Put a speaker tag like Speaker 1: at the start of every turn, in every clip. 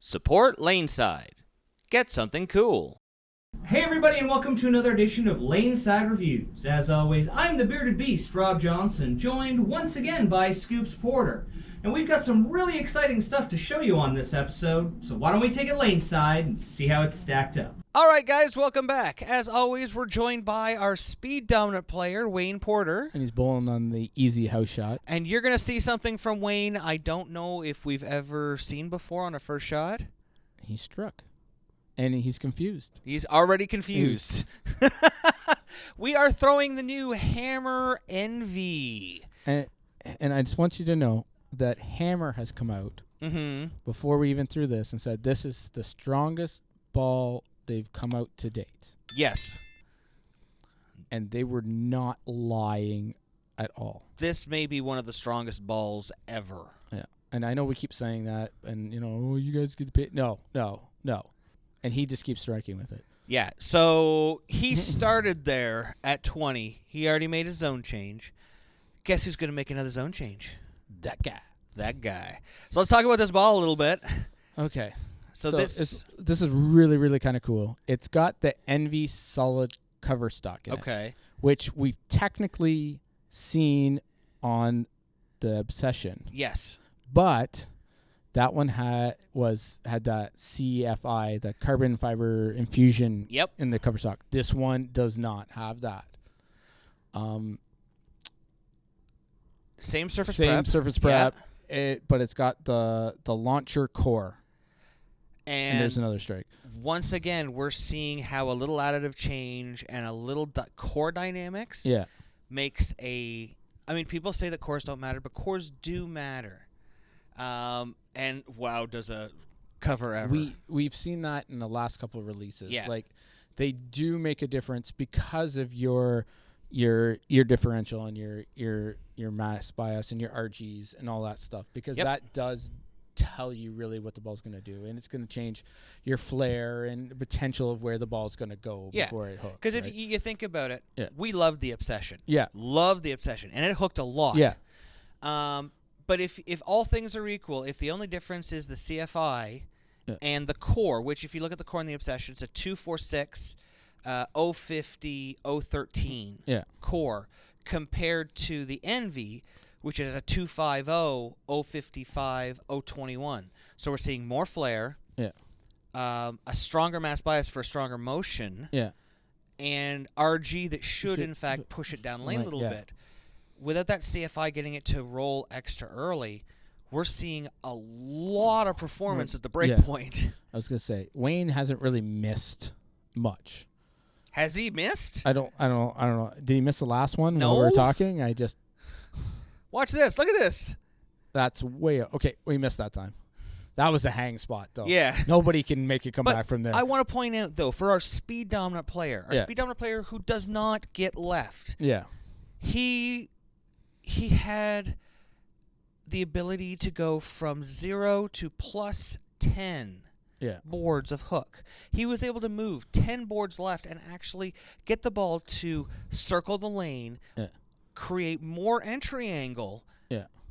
Speaker 1: Support LaneSide. Get something cool.
Speaker 2: Hey everybody, and welcome to another edition of LaneSide Reviews. As always, I'm the bearded beast, Rob Johnson, joined once again by Scoops Porter. And we've got some really exciting stuff to show you on this episode, so why don't we take it LaneSide and see how it's stacked up.
Speaker 1: All right, guys, welcome back. As always, we're joined by our speed dominant player, Wayne Porter.
Speaker 3: And he's bowling on the easy house shot.
Speaker 1: And you're going to see something from Wayne I don't know if we've ever seen before on a first shot.
Speaker 3: He struck. And he's confused.
Speaker 1: He's already confused. We are throwing the new Hammer NV.
Speaker 3: And I just want you to know that Hammer has come out before we even threw this and said this is the strongest ball they've come out to date.
Speaker 1: Yes.
Speaker 3: And they were not lying at all.
Speaker 1: This may be one of the strongest balls ever.
Speaker 3: Yeah. And I know we keep saying that and, oh, you guys get paid. No. And he just keeps striking with it.
Speaker 1: Yeah, so he started there at 20. He already made his zone change. Guess who's going to make another zone change?
Speaker 3: That guy.
Speaker 1: So let's talk about this ball a little bit.
Speaker 3: Okay.
Speaker 1: So
Speaker 3: this is really, really kind of cool. It's got the NV solid cover stock in it, which we've technically seen on the Obsession.
Speaker 1: Yes.
Speaker 3: But that one had that CFI, the carbon fiber infusion in the cover stock. This one does not have that.
Speaker 1: Same surface
Speaker 3: prep. But it's got the launcher core. And there's another strike.
Speaker 1: Once again, we're seeing how a little additive change and a little core dynamics makes a... I mean, people say that cores don't matter, but cores do matter. And wow, does a cover ever.
Speaker 3: We've seen that in the last couple of releases.
Speaker 1: Yeah.
Speaker 3: Like, they do make a difference because of your differential and your mass bias and your RGs and all that stuff, because that does tell you really what the ball's going to do, and it's going to change your flare and the potential of where the ball's going to go before it hooks.
Speaker 1: Because if you think about it, we loved the Obsession. Loved the Obsession, and it hooked a lot. But if all things are equal, if the only difference is the CFI and the core, which if you look at the core in the Obsession, it's a 246 050 013 core compared to the Envy, which is a 250 055 021. So we're seeing more flare, a stronger mass bias for a stronger motion, and RG that should in fact push it down lane a little bit. Without that CFI getting it to roll extra early, we're seeing a lot of performance at the break point.
Speaker 3: I was going to say, Wayne hasn't really missed much.
Speaker 1: Has he missed?
Speaker 3: I don't know. Did he miss the last one
Speaker 1: when
Speaker 3: we were talking?
Speaker 1: Watch this. Look at this.
Speaker 3: That's way okay. We missed that time. That was the hang spot, though.
Speaker 1: Yeah.
Speaker 3: Nobody can make it come back from there.
Speaker 1: I want to point out, though, for our speed dominant player, who does not get left. He had the ability to go from 0 to plus 10 boards of hook. He was able to move 10 boards left and actually get the ball to circle the lane, create more entry angle,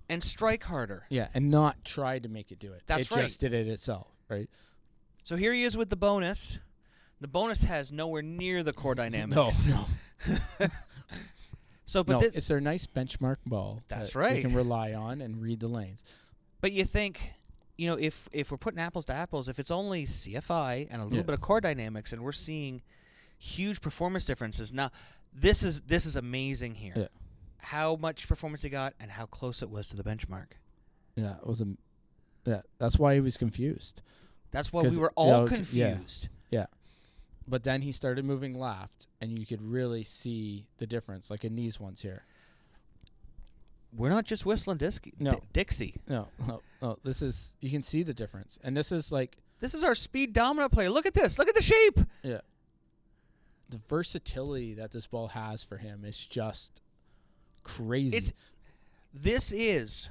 Speaker 1: and strike harder.
Speaker 3: And not try to make it do it.
Speaker 1: That's
Speaker 3: right. It just did it itself, right?
Speaker 1: So here he is with the bonus. The bonus has nowhere near the core dynamics.
Speaker 3: No.
Speaker 1: So,
Speaker 3: it's their nice benchmark ball.
Speaker 1: That's
Speaker 3: right. You can rely on and read the lanes.
Speaker 1: But you think, if we're putting apples to apples, if it's only CFI and a little bit of core dynamics, and we're seeing huge performance differences. Now, this is amazing here. How much performance he got and how close it was to the benchmark.
Speaker 3: It was that's why he was confused.
Speaker 1: That's why we were all confused.
Speaker 3: But then he started moving left, and you could really see the difference, like in these ones here.
Speaker 1: We're not just whistling Dixie.
Speaker 3: No. This is, you can see the difference. And this is like...
Speaker 1: This is our speed dominant player. Look at this. Look at the shape.
Speaker 3: Yeah. The versatility that this ball has for him is just crazy.
Speaker 1: This is,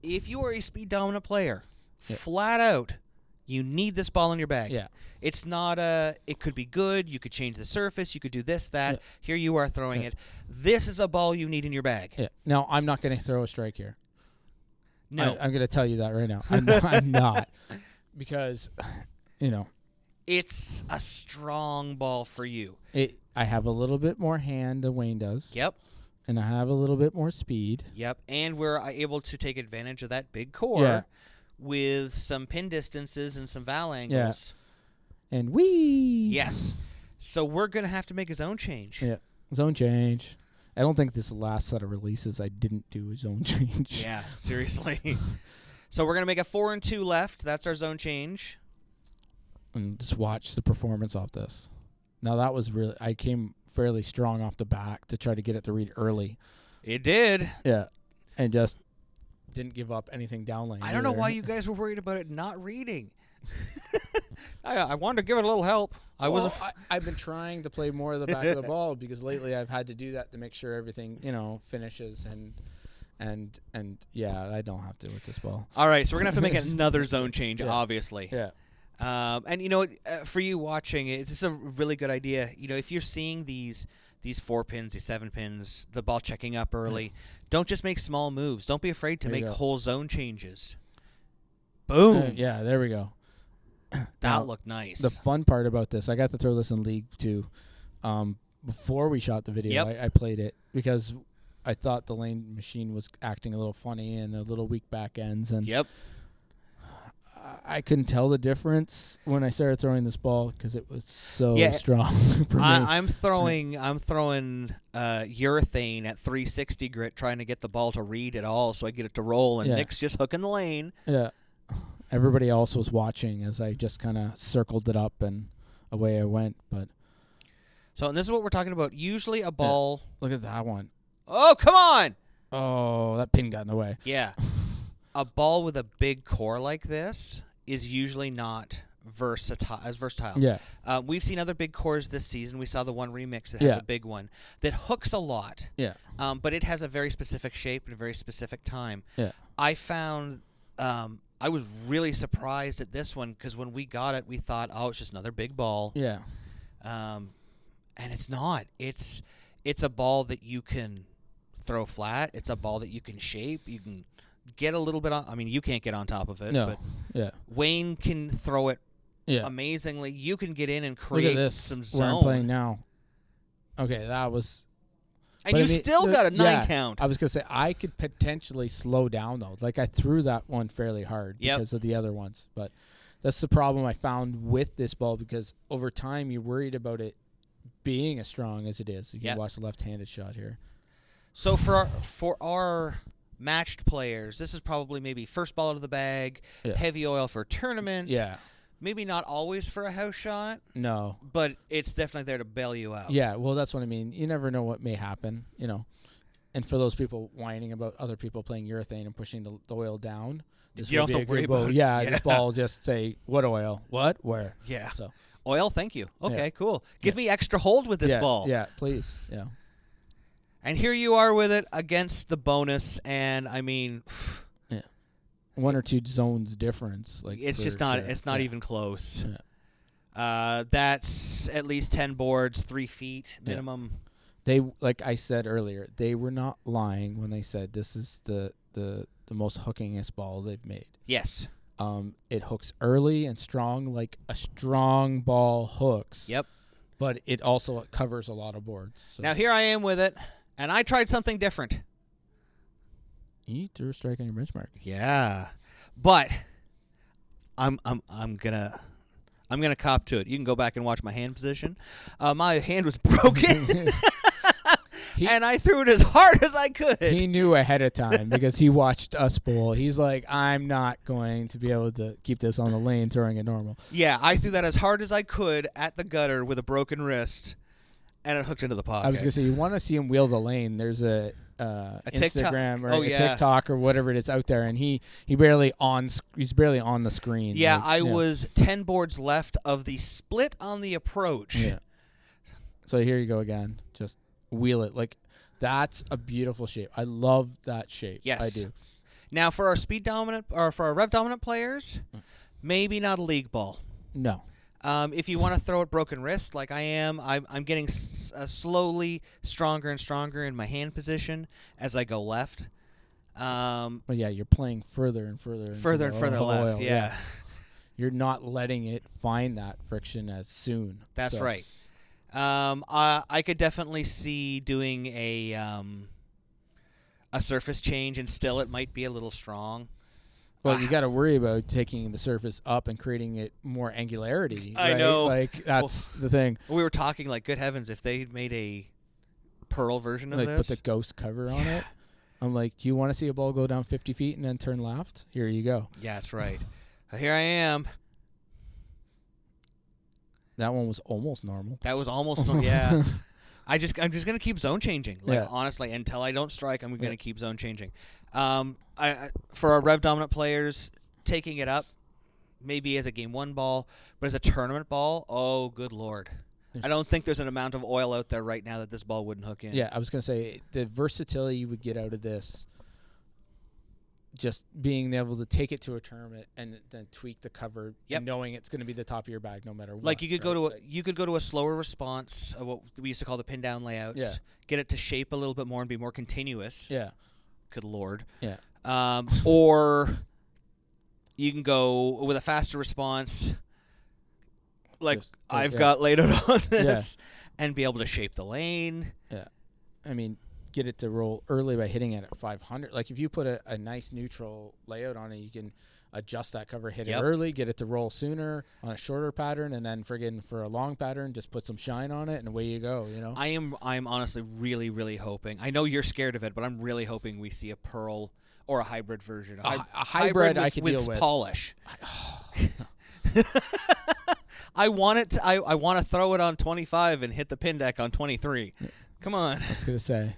Speaker 1: if you are a speed dominant player, flat out, you need this ball in your bag. It's not it could be good. You could change the surface. You could do this, that. Here you are throwing it. This is a ball you need in your bag.
Speaker 3: Now, I'm not going to throw a strike here.
Speaker 1: No.
Speaker 3: I'm going to tell you that right now. I'm not. because, you know,
Speaker 1: it's a strong ball for you.
Speaker 3: I have a little bit more hand than Wayne does.
Speaker 1: Yep.
Speaker 3: And I have a little bit more speed.
Speaker 1: Yep. And we're able to take advantage of that big core with some pin distances and some val angles.
Speaker 3: Yeah. And wee.
Speaker 1: Yes. So we're going to have to make a zone change.
Speaker 3: Yeah. Zone change. I don't think this last set of releases I didn't do a zone change.
Speaker 1: Yeah, seriously. So we're going to make a 4 and 2 left. That's our zone change.
Speaker 3: And just watch the performance of this. Now that was really, I came fairly strong off the back to try to get it to read early.
Speaker 1: It did.
Speaker 3: Yeah. And just didn't give up anything down lane.
Speaker 1: I don't know why you guys were worried about it not reading. I wanted to give it a little help.
Speaker 3: I've been trying to play more of the back of the ball because lately I've had to do that to make sure everything, finishes and yeah, I don't have to with this ball.
Speaker 1: All right, so we're going to have to make another zone change, obviously.
Speaker 3: Yeah.
Speaker 1: And, for you watching, it's just a really good idea. If you're seeing these 4 pins, these 7 pins, the ball checking up early, don't just make small moves. Don't be afraid to make whole zone changes. Boom.
Speaker 3: Yeah, there we go.
Speaker 1: That looked nice.
Speaker 3: The fun part about this, I got to throw this in League too. Before we shot the video, I played it because I thought the lane machine was acting a little funny and a little weak back ends. And I couldn't tell the difference when I started throwing this ball because it was so strong for me.
Speaker 1: I'm throwing urethane at 360 grit, trying to get the ball to read at all, so I get it to roll. And Nick's just hooking the lane.
Speaker 3: Yeah. Everybody else was watching as I just kind of circled it up and away I went. But
Speaker 1: and this is what we're talking about. Usually a ball.
Speaker 3: Yeah. Look at that one.
Speaker 1: Oh, come on!
Speaker 3: Oh, that pin got in the way.
Speaker 1: Yeah. A ball with a big core like this is usually not versatile.
Speaker 3: Yeah.
Speaker 1: We've seen other big cores this season. We saw the one remix that has a big one that hooks a lot.
Speaker 3: Yeah.
Speaker 1: But it has a very specific shape and a very specific time.
Speaker 3: Yeah.
Speaker 1: I found I was really surprised at this one because when we got it, we thought, oh, it's just another big ball.
Speaker 3: Yeah.
Speaker 1: And it's not. It's a ball that you can throw flat. It's a ball that you can shape. You can get a little bit on. I mean, you can't get on top of it.
Speaker 3: No.
Speaker 1: But Wayne can throw it amazingly. You can get in and create some zone.
Speaker 3: Where I'm playing now. Okay, that was.
Speaker 1: And you still got a 9 count.
Speaker 3: I was going to say, I could potentially slow down, though. Like, I threw that one fairly hard because of the other ones. But that's the problem I found with this ball because over time, you're worried about it being as strong as it is. You can watch the left-handed shot here.
Speaker 1: So for our matched players, this is probably maybe first ball out of the bag, heavy oil for a tournament.
Speaker 3: Yeah.
Speaker 1: Maybe not always for a house shot.
Speaker 3: No.
Speaker 1: But it's definitely there to bail you out.
Speaker 3: Yeah, well, that's what I mean. You never know what may happen, And for those people whining about other people playing urethane and pushing the oil down, this
Speaker 1: you don't have to worry about it.
Speaker 3: Yeah, this ball just say, what oil? What? Where?
Speaker 1: Yeah.
Speaker 3: So
Speaker 1: oil, thank you. Okay, cool. Give me extra hold with this ball.
Speaker 3: Yeah, please. Yeah.
Speaker 1: And here you are with it against the bonus, and I mean...
Speaker 3: 1 or 2 zones difference. Like
Speaker 1: it's just not. Sure. It's not even close. Yeah. That's at least 10 boards, 3 feet minimum.
Speaker 3: They, like I said earlier, they were not lying when they said this is the most hookingest ball they've made.
Speaker 1: Yes.
Speaker 3: It hooks early and strong, like a strong ball hooks.
Speaker 1: Yep.
Speaker 3: But it also covers a lot of boards. So.
Speaker 1: Now here I am with it, and I tried something different.
Speaker 3: You threw a strike on your benchmark.
Speaker 1: Yeah, but I'm gonna cop to it. You can go back and watch my hand position. My hand was broken, and I threw it as hard as I could.
Speaker 3: He knew ahead of time because he watched us bowl. He's like, I'm not going to be able to keep this on the lane throwing it normal.
Speaker 1: Yeah, I threw that as hard as I could at the gutter with a broken wrist, and it hooked into the pocket.
Speaker 3: I was gonna say, you want to see him wheel the lane. There's a Instagram or a TikTok or whatever it is out there, and he's barely on the screen.
Speaker 1: Yeah, I was 10 boards left of the split on the approach.
Speaker 3: Yeah. So here you go again. Just wheel it. Like, that's a beautiful shape. I love that shape.
Speaker 1: Yes.
Speaker 3: I do.
Speaker 1: Now, for our speed dominant or for our rev dominant players, maybe not a league ball.
Speaker 3: No.
Speaker 1: If you want to throw it broken wrist like I am, I'm getting slowly stronger and stronger in my hand position as I go left.
Speaker 3: But yeah, you're playing further and further.
Speaker 1: Further and further left, yeah.
Speaker 3: you're not letting it find that friction as soon.
Speaker 1: That's right. I could definitely see doing a surface change, and still it might be a little strong.
Speaker 3: Well, you got to worry about taking the surface up and creating it more angularity.
Speaker 1: I
Speaker 3: right?
Speaker 1: know.
Speaker 3: Like, that's the thing.
Speaker 1: We were talking, like, good heavens, if they made a pearl version of this.
Speaker 3: Put the ghost cover on it. I'm like, do you want to see a ball go down 50 feet and then turn left? Here you go.
Speaker 1: Yeah, that's right. Here I am.
Speaker 3: That one was almost normal.
Speaker 1: That was almost normal, yeah. I'm just going to keep zone changing. Like, honestly, until I don't strike, I'm going to keep zone changing. For our rev dominant players, taking it up, maybe as a game 1 ball, but as a tournament ball, oh, good Lord. I don't think there's an amount of oil out there right now that this ball wouldn't hook in.
Speaker 3: Yeah, I was going to say, the versatility you would get out of this, just being able to take it to a tournament and then tweak the cover, and knowing it's going to be the top of your bag no matter what.
Speaker 1: Like, you could go to a slower response, what we used to call the pin down layouts.
Speaker 3: Yeah.
Speaker 1: Get it to shape a little bit more and be more continuous.
Speaker 3: Yeah.
Speaker 1: Good Lord.
Speaker 3: Yeah.
Speaker 1: Or you can go with a faster response, like I've got laid out on this, and be able to shape the lane.
Speaker 3: Yeah. I mean, get it to roll early by hitting it at 500. Like, if you put a nice neutral layout on it, you can adjust that cover, hit it early, get it to roll sooner on a shorter pattern, and then friggin' for a long pattern, just put some shine on it, and away you go, you know?
Speaker 1: I'm honestly really, really hoping. I know you're scared of it, but I'm really hoping we see a pearl or a hybrid version.
Speaker 3: A hybrid I can deal with.
Speaker 1: With polish. I want it. I want to throw it on 25 and hit the pin deck on 23. Come on.
Speaker 3: I was gonna say,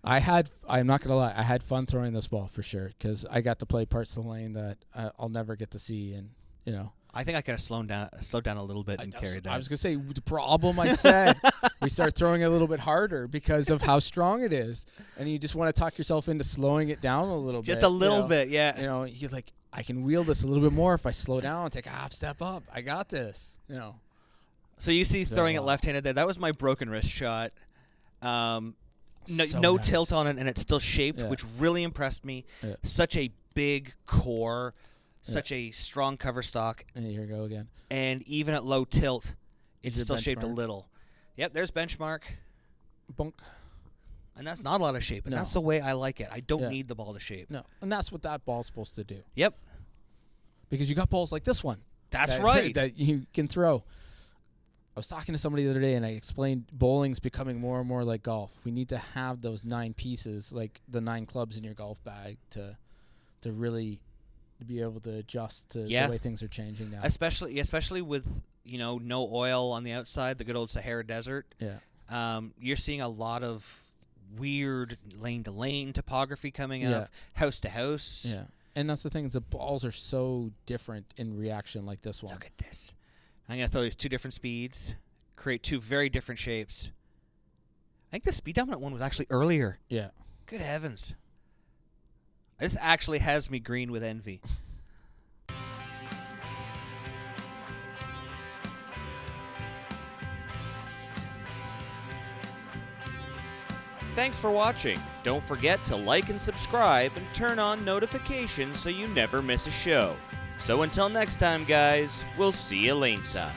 Speaker 3: I'm not gonna lie, I had fun throwing this ball for sure, because I got to play parts of the lane that I'll never get to see, and you know.
Speaker 1: I think I could have slowed down a little bit and carried that.
Speaker 3: I was gonna say, the problem I said, we start throwing it a little bit harder because of how strong it is, and you just want to talk yourself into slowing it down a little bit.
Speaker 1: Just a little bit, yeah.
Speaker 3: You know, you're like, I can wheel this a little bit more if I slow down and take a half step up. I got this, you know.
Speaker 1: So you see throwing it left-handed there. That was my broken wrist shot. No
Speaker 3: nice.
Speaker 1: tilt on it, and it's still shaped, which really impressed me.
Speaker 3: Yeah.
Speaker 1: Such a big core, such a strong cover stock.
Speaker 3: And here we go again.
Speaker 1: And even at low tilt, it's still shaped a little. Yep, there's benchmark.
Speaker 3: Bonk.
Speaker 1: And that's not a lot of shape, and that's the way I like it. I don't need the ball to shape.
Speaker 3: No, and that's what that ball's supposed to do.
Speaker 1: Yep.
Speaker 3: Because you got balls like this one.
Speaker 1: That's right.
Speaker 3: That you can throw. I was talking to somebody the other day, and I explained bowling's becoming more and more like golf. We need to have those 9 pieces, like the 9 clubs in your golf bag, to really be able to adjust to the way things are changing now.
Speaker 1: Especially with, no oil on the outside, the good old Sahara Desert.
Speaker 3: Yeah.
Speaker 1: You're seeing a lot of weird lane-to-lane topography coming up, house-to-house.
Speaker 3: Yeah. And that's the thing, the balls are so different in reaction like this one.
Speaker 1: Look at this. I'm going to throw these 2 different speeds, create 2 very different shapes. I think the speed dominant one was actually earlier.
Speaker 3: Yeah.
Speaker 1: Good heavens. This actually has me green with envy. Thanks for watching. Don't forget to like and subscribe and turn on notifications so you never miss a show. So until next time, guys, we'll see you laneside.